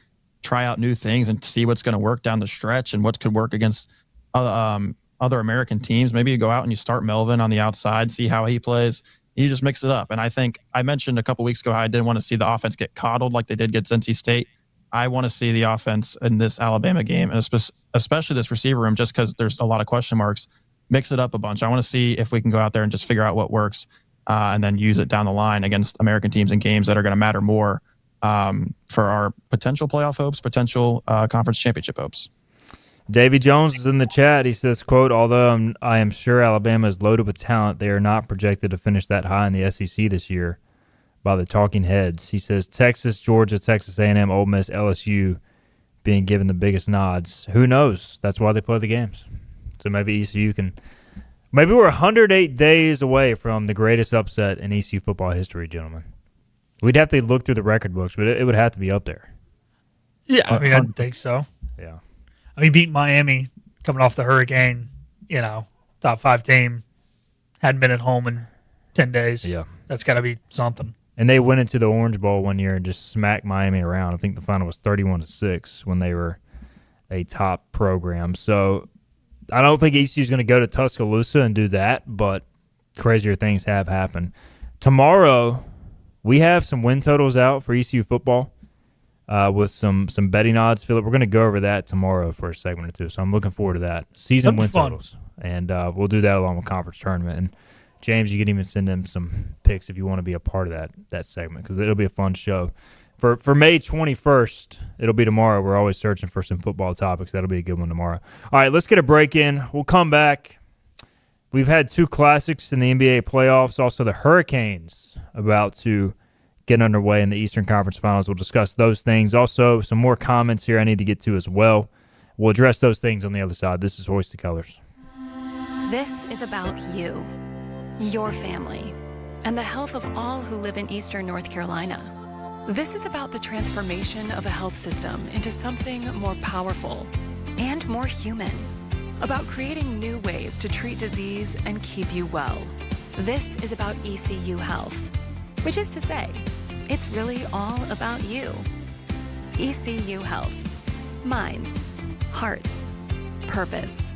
S5: out new things and see what's going to work down the stretch and what could work against other American teams. Maybe you go out and you start Melvin on the outside, see how he plays. You just mix it up. And I think I mentioned a couple weeks ago how I didn't want to see the offense get coddled like they did against NC State. I want to see the offense in this Alabama game, and especially this receiver room, just because there's a lot of question marks. Mix it up a bunch. I want to see if we can go out there and just figure out what works and then use it down the line against American teams in games that are going to matter more for our potential playoff hopes, potential conference championship hopes.
S3: Davy Jones is in the chat. He says, quote, although I am sure Alabama is loaded with talent, they are not projected to finish that high in the SEC this year by the talking heads. He says Texas, Georgia, Texas A&M, Ole Miss, LSU being given the biggest nods. Who knows? That's why they play the games. So maybe ECU can – maybe we're 108 days away from the greatest upset in ECU football history, gentlemen. We'd have to look through the record books, but it would have to be up there.
S4: Yeah, I mean, I think so.
S3: Yeah.
S4: I mean, beat Miami coming off the hurricane, top 5 team. Hadn't been at home in 10 days.
S3: Yeah.
S4: That's got to be something.
S3: And they went into the Orange Bowl one year and just smacked Miami around. I think the final was 31-6 when they were a top program. So I don't think ECU is going to go to Tuscaloosa and do that, but crazier things have happened. Tomorrow, we have some win totals out for ECU football with some betting odds. Philip, we're going to go over that tomorrow for a segment or two, so I'm looking forward to that. Season win totals. And we'll do that along with conference tournament. And James, you can even send them some picks if you want to be a part of that segment because it'll be a fun show. For May 21st, it'll be tomorrow. We're always searching for some football topics. That'll be a good one tomorrow. All right, let's get a break in. We'll come back. We've had 2 classics in the NBA playoffs. Also, the Hurricanes about to get underway in the Eastern Conference Finals. We'll discuss those things. Also, some more comments here I need to get to as well. We'll address those things on the other side. This is Hoist the Colors.
S12: This is about you, your family, and the health of all who live in Eastern North Carolina. This is about the transformation of a health system into something more powerful and more human, about creating new ways to treat disease and keep you well. This is about ECU Health, which is to say, it's really all about you. ECU Health. Minds, hearts, purpose.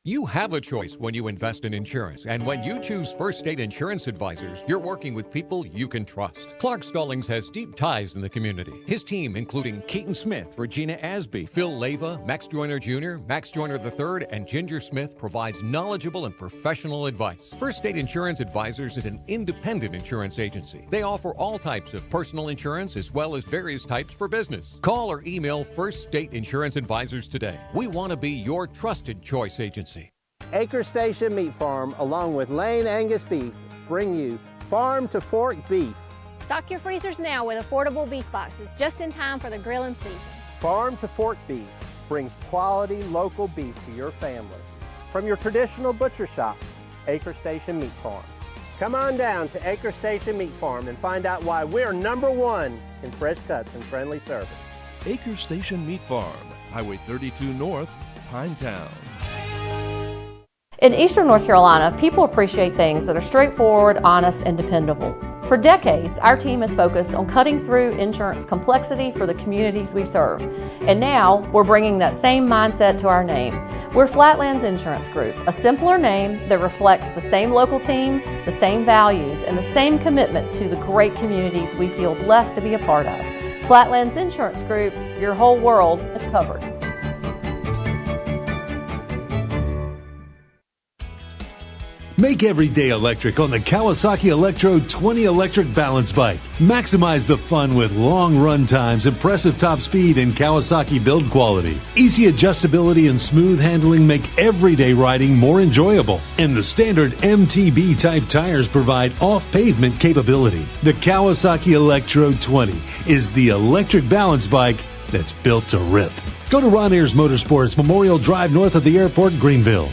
S11: You have a choice when you invest in insurance, and when you choose First State Insurance Advisors, you're working with people you can trust. Clark Stallings has deep ties in the community. His team, including Keaton Smith, Regina Asby, Phil Leyva, Max Joyner Jr., Max Joyner III, and Ginger Smith, provides knowledgeable and professional advice. First State Insurance Advisors is an independent insurance agency. They offer all types of personal insurance as well as various types for business. Call or email First State Insurance Advisors today. We want to be your trusted choice agency.
S2: Acre Station Meat Farm, along with Lane Angus Beef, bring you Farm to Fork Beef.
S13: Stock your freezers now with affordable beef boxes, just in time for the grilling season.
S2: Farm to Fork Beef brings quality local beef to your family. From your traditional butcher shop, Acre Station Meat Farm. Come on down to Acre Station Meat Farm and find out why we're #1 in fresh cuts and friendly service.
S14: Acre Station Meat Farm, Highway 32 North, Pinetown.
S15: In Eastern North Carolina, people appreciate things that are straightforward, honest, and dependable. For decades, our team has focused on cutting through insurance complexity for the communities we serve. And now, we're bringing that same mindset to our name. We're Flatlands Insurance Group, a simpler name that reflects the same local team, the same values, and the same commitment to the great communities we feel blessed to be a part of. Flatlands Insurance Group, your whole world is covered.
S10: Make every day electric on the Kawasaki Electro 20 electric balance bike. Maximize the fun with long run times, impressive top speed, and Kawasaki build quality. Easy adjustability and smooth handling make everyday riding more enjoyable. And the standard MTB type tires provide off-pavement capability. The Kawasaki Electro 20 is the electric balance bike that's built to rip. Go to Ron Ayers Motorsports, Memorial Drive north of the airport, Greenville.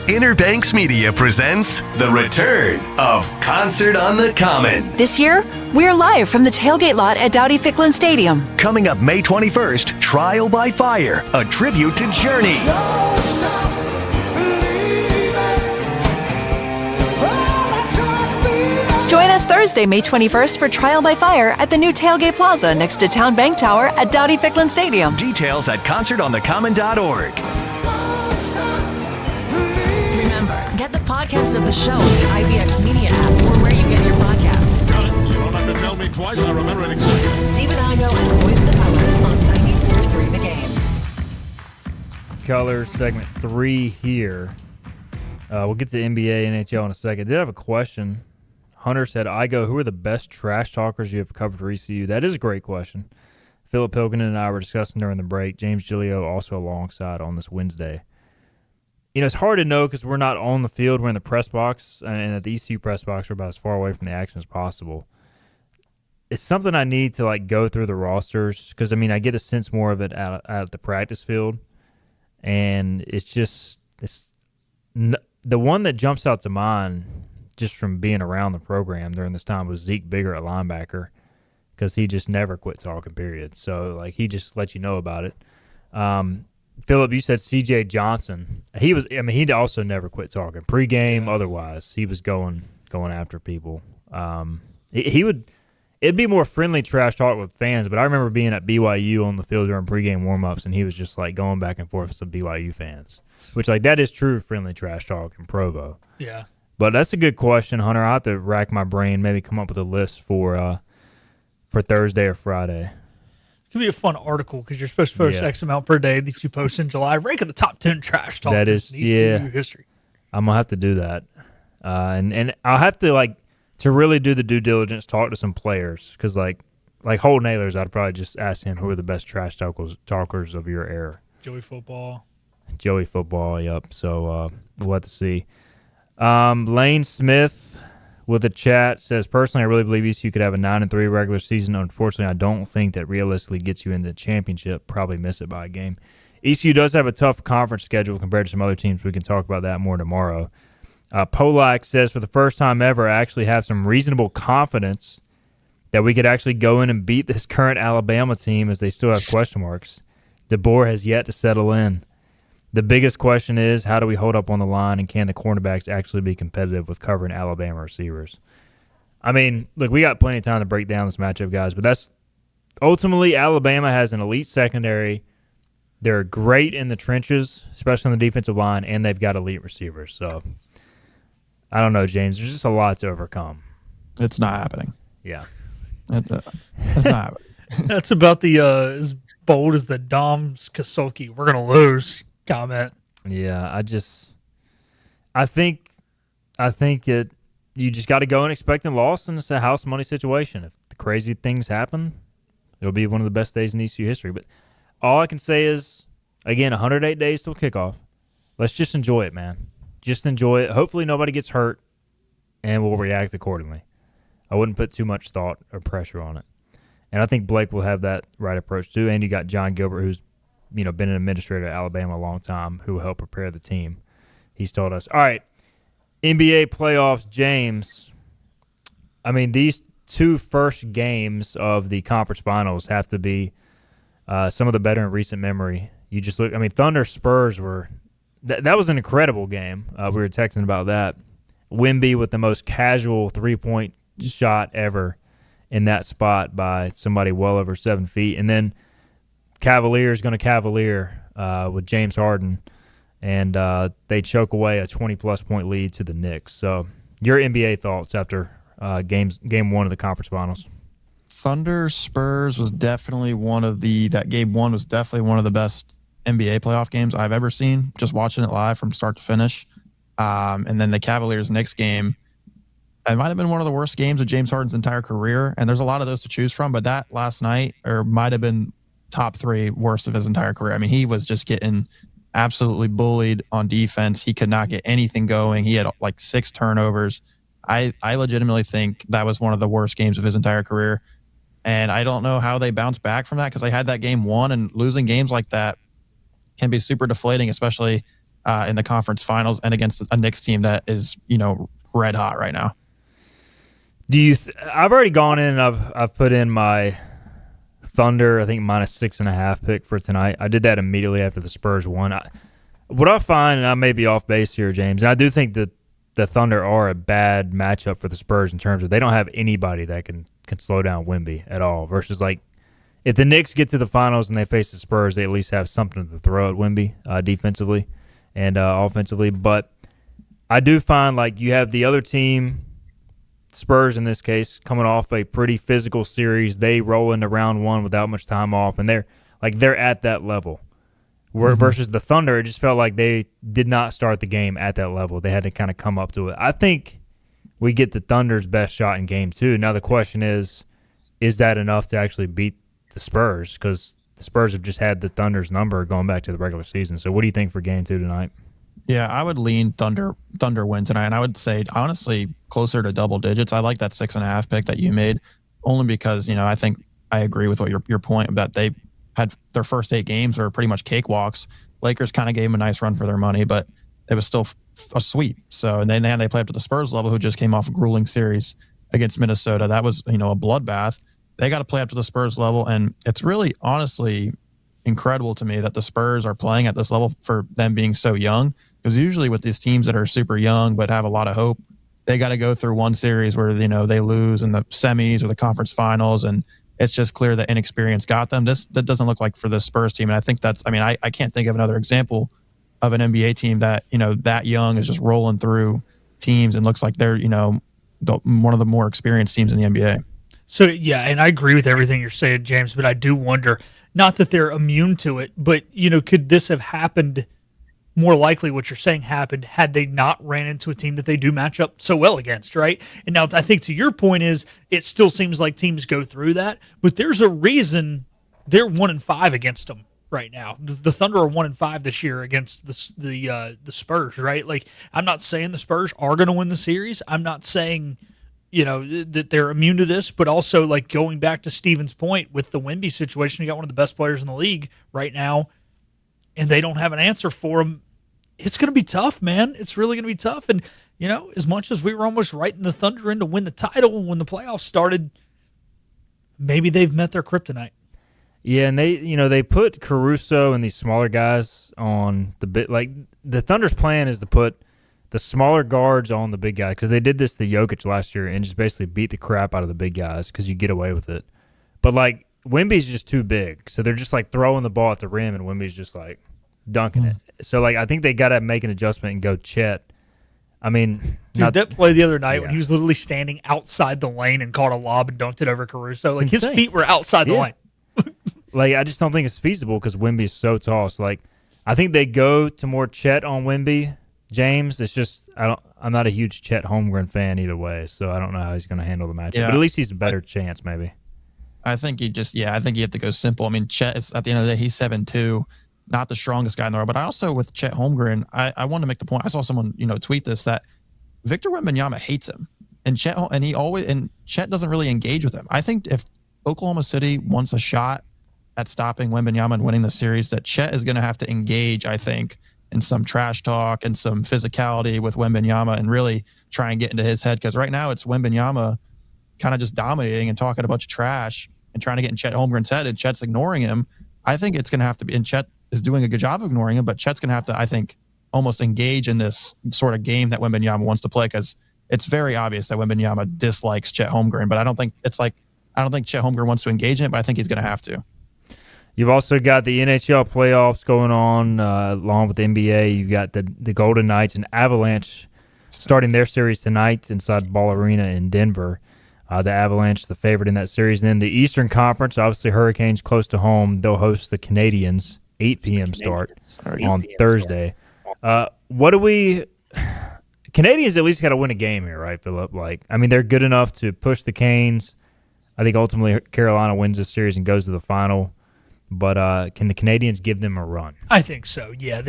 S16: Inner Banks Media presents the return of Concert on the Common.
S17: This year, we're live from the tailgate lot at Dowdy-Ficklin Stadium.
S16: Coming up May 21st, Trial by Fire, a tribute to Journey.
S17: Join us Thursday, May 21st for Trial by Fire at the new Tailgate Plaza next to Town Bank Tower at Dowdy-Ficklin Stadium.
S16: Details
S17: Get
S16: at concertonthecommon.org.
S17: the
S1: podcast of the show on the IVX Media app or where you get your podcasts.
S10: Got it. You don't have to tell me twice. I remember it exactly.
S1: Steve and Igo and Hoist the Colors on 94.3 The Game.
S3: Colors segment 3 here. We'll get to NBA, NHL in a second. I did have a question. Hunter said, Igo, who are the best trash talkers you have covered for ECU? That is a great question. Philip Pilkington and I were discussing during the break. James Giglio also alongside on this Wednesday. You know, it's hard to know because we're not on the field. We're in the press box, and at the ECU press box, we're about as far away from the action as possible. It's something I need to, like, go through the rosters because, I mean, I get a sense more of it out at the practice field, and it's just the one that jumps out to mind just from being around the program during this time was Zeke Bigger at linebacker because he just never quit talking, period. So, like, he just let you know about it. Philip, you said C.J. Johnson. He'd also never quit talking. Pre-game, otherwise, he was going after people. It'd be more friendly trash talk with fans, but I remember being at BYU on the field during pre-game warm-ups, and he was just, like, going back and forth with some BYU fans, which, like, that is true friendly trash talk in Provo.
S4: Yeah.
S3: But that's a good question, Hunter. I'll have to rack my brain, maybe come up with a list for Thursday or Friday.
S4: It could be a fun article because you're supposed to post X amount per day that you post in July. Rank of the top 10 trash talkers in ECU history.
S3: I'm going to have to do that. And I'll have to, like, to really do the due diligence, talk to some players because, like Holt Nailers, I'd probably just ask him who are the best trash talkers of your era.
S4: Joey Football,
S3: yep. So we'll have to see. Lane Smith with a chat says, personally, I really believe ECU could have a 9-3 regular season. Unfortunately, I don't think that realistically gets you into the championship. Probably miss it by a game. ECU does have a tough conference schedule compared to some other teams. We can talk about that more tomorrow. Polak says, for the first time ever, I actually have some reasonable confidence that we could actually go in and beat this current Alabama team as they still have question marks. DeBoer has yet to settle in. The biggest question is, how do we hold up on the line, and can the cornerbacks actually be competitive with covering Alabama receivers? I mean, look, we got plenty of time to break down this matchup, guys, but that's ultimately Alabama has an elite secondary. They're great in the trenches, especially on the defensive line, and they've got elite receivers. So, I don't know, James. There's just a lot to overcome.
S5: It's not happening.
S3: Yeah.
S5: It's not happening.
S4: That's about the as bold as the Dom Kasulki. We're going to lose comment.
S3: Yeah, I think that you just got to go and expect a loss, and it's a house money situation. If the crazy things happen, it'll be one of the best days in ECU history. But all I can say is, again, 108 days till kickoff. Let's just enjoy it, man. Just enjoy it. Hopefully nobody gets hurt, and we'll react accordingly. I wouldn't put too much thought or pressure on it. And I think Blake will have that right approach too. And you got John Gilbert, who's been an administrator at Alabama a long time, who will help prepare the team. He's told us. All right, NBA playoffs, James. I mean, these two first games of the conference finals have to be some of the better in recent memory. You just look. I mean, Thunder Spurs were. That was an incredible game. We were texting about that. Wemby with the most casual 3-point shot ever in that spot by somebody well over 7 feet, and then Cavaliers going to Cavalier with James Harden, and they choke away a 20-plus point lead to the Knicks. So your NBA thoughts after game one of the conference finals?
S5: Thunder Spurs was definitely that game one was definitely one of the best NBA playoff games I've ever seen, just watching it live from start to finish. And then the Cavaliers-Knicks game, it might have been one of the worst games of James Harden's entire career, and there's a lot of those to choose from, but that last night might have been top 3 worst of his entire career. I mean, he was just getting absolutely bullied on defense. He could not get anything going. He had like 6 turnovers. I legitimately think that was one of the worst games of his entire career, and I don't know how they bounced back from that because they had that game won, and losing games like that can be super deflating, especially in the conference finals and against a Knicks team that is, red hot right now.
S3: I've already gone in and I've put in my Thunder, I think -6.5 pick for tonight. I did that immediately after the Spurs won. What I find, and I may be off base here, James, and I do think that the Thunder are a bad matchup for the Spurs in terms of they don't have anybody that can slow down Wemby at all, versus like if the Knicks get to the finals and they face the Spurs, they at least have something to throw at Wemby defensively and offensively. But I do find like you have the other team, Spurs in this case, coming off a pretty physical series. They roll into round one without much time off, and they're at that level. Where versus the Thunder, it just felt like they did not start the game at that level. They had to kind of come up to it. I think we get the Thunder's best shot in game 2. Now the question is that enough to actually beat the Spurs? Because the Spurs have just had the Thunder's number going back to the regular season. So what do you think for game 2 tonight?
S5: Yeah, I would lean Thunder win tonight, and I would say honestly closer to double digits. I like that 6.5 pick that you made, only because I think I agree with what your point that they had their first 8 games were pretty much cakewalks. Lakers kind of gave them a nice run for their money, but it was still a sweep. So and then they play up to the Spurs level, who just came off a grueling series against Minnesota. That was a bloodbath. They got to play up to the Spurs level, and it's really honestly incredible to me that the Spurs are playing at this level for them being so young. Because usually with these teams that are super young but have a lot of hope, they got to go through one series where they lose in the semis or the conference finals, and it's just clear that inexperience got them. That doesn't look like for the Spurs team, and I think I can't think of another example of an NBA team that that young is just rolling through teams and looks like they're one of the more experienced teams in the NBA.
S4: So yeah, and I agree with everything you're saying, James, but I do wonder, not that they're immune to it, but could this have happened? More likely what you're saying happened had they not ran into a team that they do match up so well against, right? And now I think to your point is it still seems like teams go through that, but there's a reason they're 1-5 against them right now. The Thunder are 1-5 this year against the Spurs, right? Like, I'm not saying the Spurs are going to win the series. I'm not saying that they're immune to this, but also like going back to Steven's point with the Wemby situation, you got one of the best players in the league right now, and they don't have an answer for him. It's going to be tough, man. It's really going to be tough. And, as much as we were almost writing the Thunder in to win the title when the playoffs started, maybe they've met their kryptonite.
S3: Yeah, and they put Caruso and these smaller guys on the bit. Like, the Thunder's plan is to put the smaller guards on the big guy, because they did this to Jokic last year and just basically beat the crap out of the big guys because you get away with it. But, like, Wemby's just too big. So they're just, like, throwing the ball at the rim, and Wemby's just, like, dunking it. So, like, I think they got to make an adjustment and go Chet. I mean,
S4: that play the other night when he was literally standing outside the lane and caught a lob and dunked it over Caruso. Like, his feet were outside the lane.
S3: Like, I just don't think it's feasible because Wemby is so tall. So, like, I think they go to more Chet on Wemby. James, it's just I'm not a huge Chet Holmgren fan either way, so I don't know how he's going to handle the matchup.
S5: Yeah.
S3: But at least he's a better chance, maybe.
S5: I think you have to go simple. I mean, Chet is, at the end of the day, he's 7'2", not the strongest guy in the world. But I also, with Chet Holmgren, I want to make the point. I saw someone tweet this, that Victor Wembanyama hates him, and Chet doesn't really engage with him. I think if Oklahoma City wants a shot at stopping Wembanyama and winning the series, that Chet is going to have to engage, I think, in some trash talk and some physicality with Wembanyama and really try and get into his head. Because right now it's Wembanyama kind of just dominating and talking a bunch of trash and trying to get in Chet Holmgren's head, and Chet's ignoring him. I think it's going to have to be, and Chet is doing a good job of ignoring him, but Chet's going to have to, I think, almost engage in this sort of game that Wembanyama wants to play, because it's very obvious that Wembanyama dislikes Chet Holmgren. But I don't think Chet Holmgren wants to engage in it, but I think he's going to have to.
S3: You've also got the NHL playoffs going on along with the NBA. You've got the Golden Knights and Avalanche starting their series tonight inside Ball Arena in Denver. The Avalanche, the favorite in that series. And then the Eastern Conference, obviously Hurricanes close to home. They'll host the Canadiens, 8 p.m. start on Thursday. Canadiens at least got to win a game here, right, Philip? Like, I mean, they're good enough to push the Canes. I think ultimately Carolina wins this series and goes to the final. But can the Canadiens give them a run? I
S4: think so, yeah.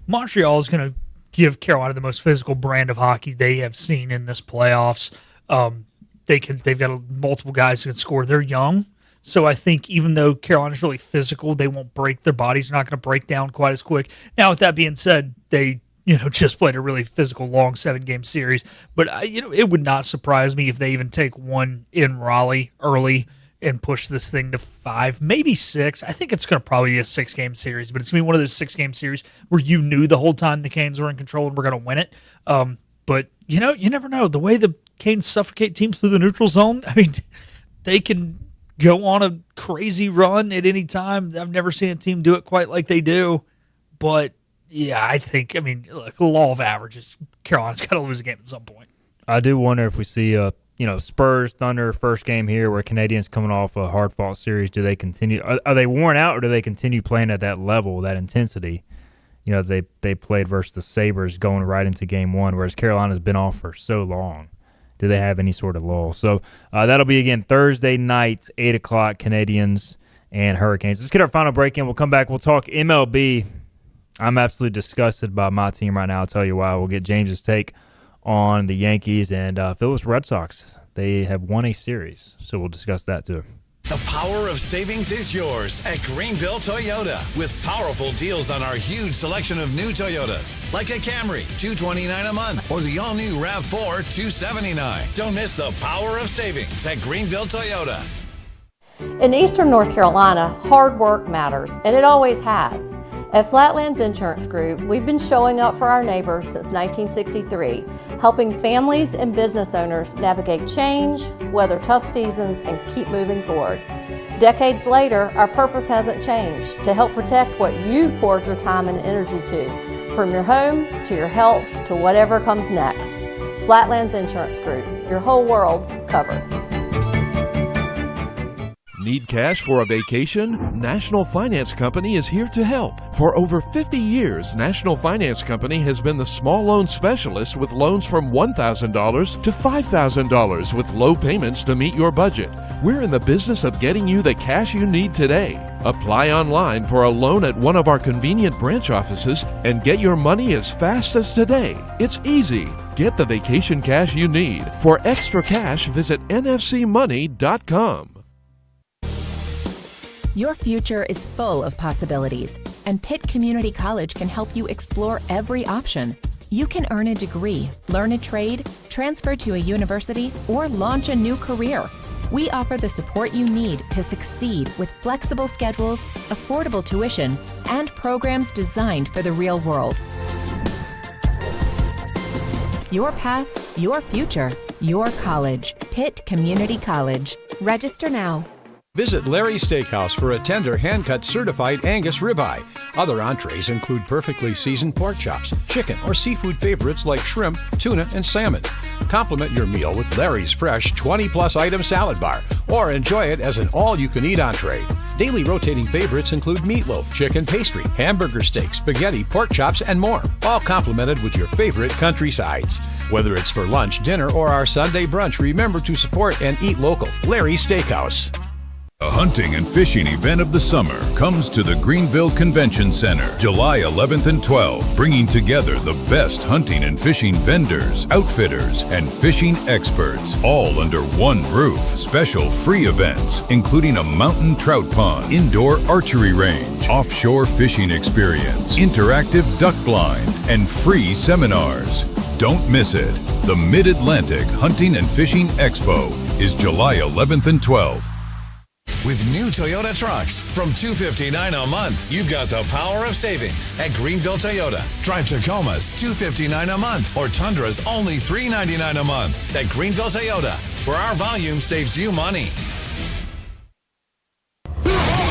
S4: Montreal is going to give Carolina the most physical brand of hockey they have seen in this playoffs. They've got multiple guys who can score. They're young, so I think even though Carolina's really physical, they won't break their bodies. They're not going to break down quite as quick. Now, with that being said, they just played a really physical, long 7-game series. But it would not surprise me if they even take one in Raleigh early and push this thing to 5, maybe 6. I think it's going to probably be a 6-game series, but it's going to be one of those 6-game series where you knew the whole time the Canes were in control and were going to win it. But, you never know. The way the Canes suffocate teams through the neutral zone, I mean, they can go on a crazy run at any time. I've never seen a team do it quite like they do. But Yeah, I think. I mean, look, the law of averages. Carolina's got to lose a game at some point.
S3: I do wonder if we see Spurs Thunder first game here, where Canadians coming off a hard fought series. Do they continue? Are they worn out, or do they continue playing at that level, that intensity? They played versus the Sabres going right into game one, whereas Carolina's been off for so long. Do they have any sort of lull? So that'll be, again, Thursday night, 8 o'clock, Canadians and Hurricanes. Let's get our final break in. We'll come back. We'll talk MLB. I'm absolutely disgusted by my team right now. I'll tell you why. We'll get James's take on the Yankees and Phillies Red Sox. They have won a series, so we'll discuss that too.
S16: The power of savings is yours at Greenville Toyota with powerful deals on our huge selection of new Toyotas, like a Camry, $229 a month, or the all-new RAV4, $279. Don't miss the power of savings at Greenville Toyota.
S15: In Eastern North Carolina, hard work matters, and it always has. At Flatlands Insurance Group, we've been showing up for our neighbors since 1963, helping families and business owners navigate change, weather tough seasons, and keep moving forward. Decades later, our purpose hasn't changed: to help protect what you've poured your time and energy to, from your home to your health to whatever comes next. Flatlands Insurance Group, your whole world covered.
S14: Need cash for a vacation? National Finance Company is here to help. For over 50 years, National Finance Company has been the small loan specialist with loans from $1,000 to $5,000 with low payments to meet your budget. We're in the business of getting you the cash you need today. Apply online for a loan at one of our convenient branch offices and get your money as fast as today. It's easy. Get the vacation cash you need. For extra cash, visit nfcmoney.com.
S18: Your future is full of possibilities, and Pitt Community College can help you explore every option. You can earn a degree, learn a trade, transfer to a university, or launch a new career. We offer the support you need to succeed with flexible schedules, affordable tuition, and programs designed for the real world. Your path, your future, your college. Pitt Community College. Register now.
S19: Visit Larry's Steakhouse for a tender, hand-cut certified Angus ribeye. Other entrees include perfectly seasoned pork chops, chicken, or seafood favorites like shrimp, tuna, and salmon. Complement your meal with Larry's fresh 20-plus item salad bar, or enjoy it as an all-you-can-eat entree. Daily rotating favorites include meatloaf, chicken pastry, hamburger steak, spaghetti, pork chops, and more, all complemented with your favorite country sides. Whether it's for lunch, dinner, or our Sunday brunch, remember to support and eat local. Larry's Steakhouse.
S20: The hunting and fishing event of the summer comes to the Greenville Convention Center, July 11th and 12th, bringing together the best hunting and fishing vendors, outfitters, and fishing experts, all under one roof. Special free events, including a mountain trout pond, indoor archery range, offshore fishing experience, interactive duck blind, and free seminars. Don't miss it. The Mid-Atlantic Hunting and Fishing Expo is July 11th and 12th.
S16: With new Toyota trucks from $259 a month, you've got the power of savings at Greenville Toyota. Drive Tacoma's $259 a month or Tundra's only $399 a month at Greenville Toyota, where our volume saves you money.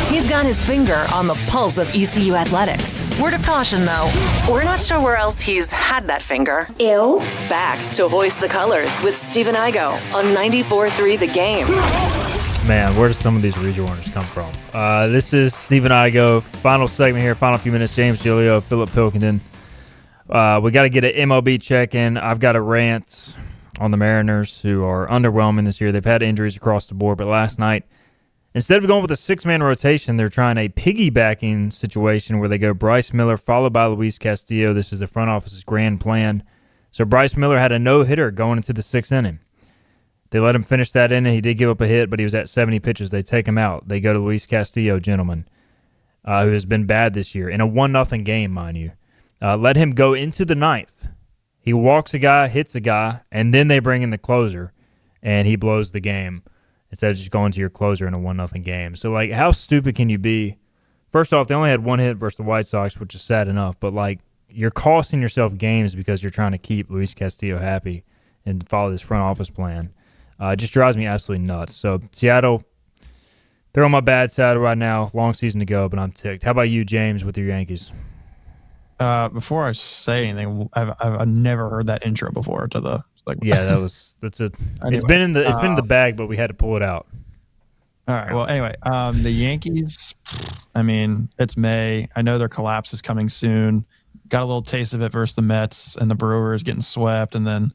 S1: He's got his finger on the pulse of ECU athletics. Word of caution, though, we're not sure where else he's had that finger.
S13: Ew.
S1: Back to Hoist the Colors with Stephen Igo on 94.3 The Game.
S3: Man, where do some of these rejoiners come from? This is Stephen Igo. Final segment here, final few minutes. James Giglio, Philip Pilkington. We got to get an MLB check-in. I've got a rant on the Mariners, who are underwhelming this year. They've had injuries across the board, but last night, instead of going with a six-man rotation, they're trying a piggybacking situation where they go Bryce Miller followed by Luis Castillo. This is the front office's grand plan. So Bryce Miller had a no-hitter going into the sixth inning. They let him finish that inning. He did give up a hit, but he was at 70 pitches. They take him out. They go to Luis Castillo, gentlemen, who has been bad this year, in a 1-0 game, mind you. Let him go into the ninth. He walks a guy, hits a guy, and then they bring in the closer, and he blows the game instead of just going to your closer in a 1-0 game. So, like, how stupid can you be? First off, they only had one hit versus the White Sox, which is sad enough, but, like, you're costing yourself games because you're trying to keep Luis Castillo happy and follow this front office plan. It just drives me absolutely nuts. So, Seattle, they're on my bad side right now. Long season to go, but I'm ticked. How about you, James, with your Yankees?
S5: Before I say anything, I've never heard that intro before to the
S3: Yeah, that's it.
S5: Anyway,
S3: it's been in the bag, but we had to pull it out.
S5: All right. Well, anyway, the Yankees. I mean, it's May. I know their collapse is coming soon. Got a little taste of it versus the Mets and the Brewers getting swept, and then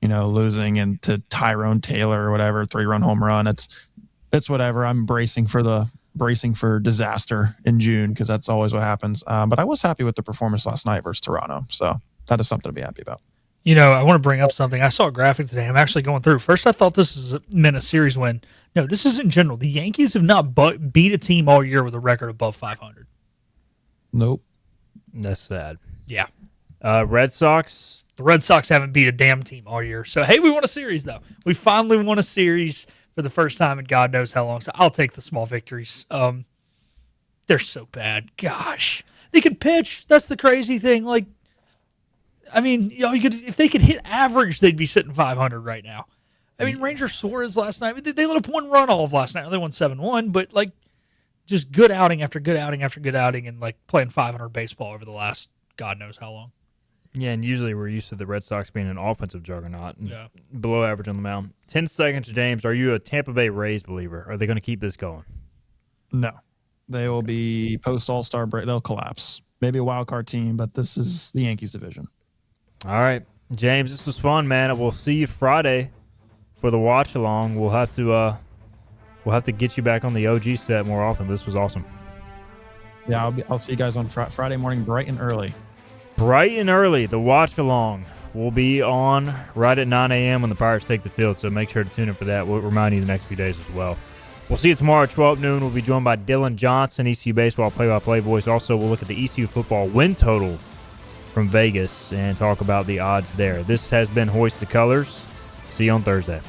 S5: losing into Tyrone Taylor or whatever 3-run home run. It's whatever. I'm bracing for disaster in June because that's always what happens. But I was happy with the performance last night versus Toronto, so that is something to be happy about.
S4: I want to bring up something. I saw a graphic today. I'm actually going through. First, I thought this meant a series win. No, this is in general. The Yankees have not beat a team all year with a record above 500.
S5: Nope.
S3: That's sad.
S4: Yeah.
S3: Red Sox.
S4: The Red Sox haven't beat a damn team all year. So, hey, we won a series, though. We finally won a series for the first time in God knows how long. So, I'll take the small victories. They're so bad. Gosh. They could pitch. That's the crazy thing. If they could hit average, they'd be sitting 500 right now. Ranger Suarez last night, they let up one run all of last night. They won 7-1, but just good outing after good outing after good outing and playing 500 baseball over the last God knows how long.
S3: Yeah, and usually we're used to the Red Sox being an offensive juggernaut and below average on the mound. 10 seconds, James. Are you a Tampa Bay Rays believer? Are they going to keep this going?
S5: No. They will be post All-Star break. They'll collapse. Maybe a wild card team, but this is the Yankees division.
S3: All right. James, this was fun, man. We'll see you Friday for the watch along. We'll have to get you back on the OG set more often. This was awesome.
S5: Yeah, I'll see you guys on Friday morning bright and early.
S3: Bright and early, the watch along will be on right at 9 a.m. when the Pirates take the field, so make sure to tune in for that. We'll remind you the next few days as well. We'll see you tomorrow at 12 noon. We'll be joined by Dylan Johnson, ECU Baseball play-by-play voice. Also, we'll look at the ECU football win total from Vegas and talk about the odds there. This has been Hoist the Colors. See you on Thursday.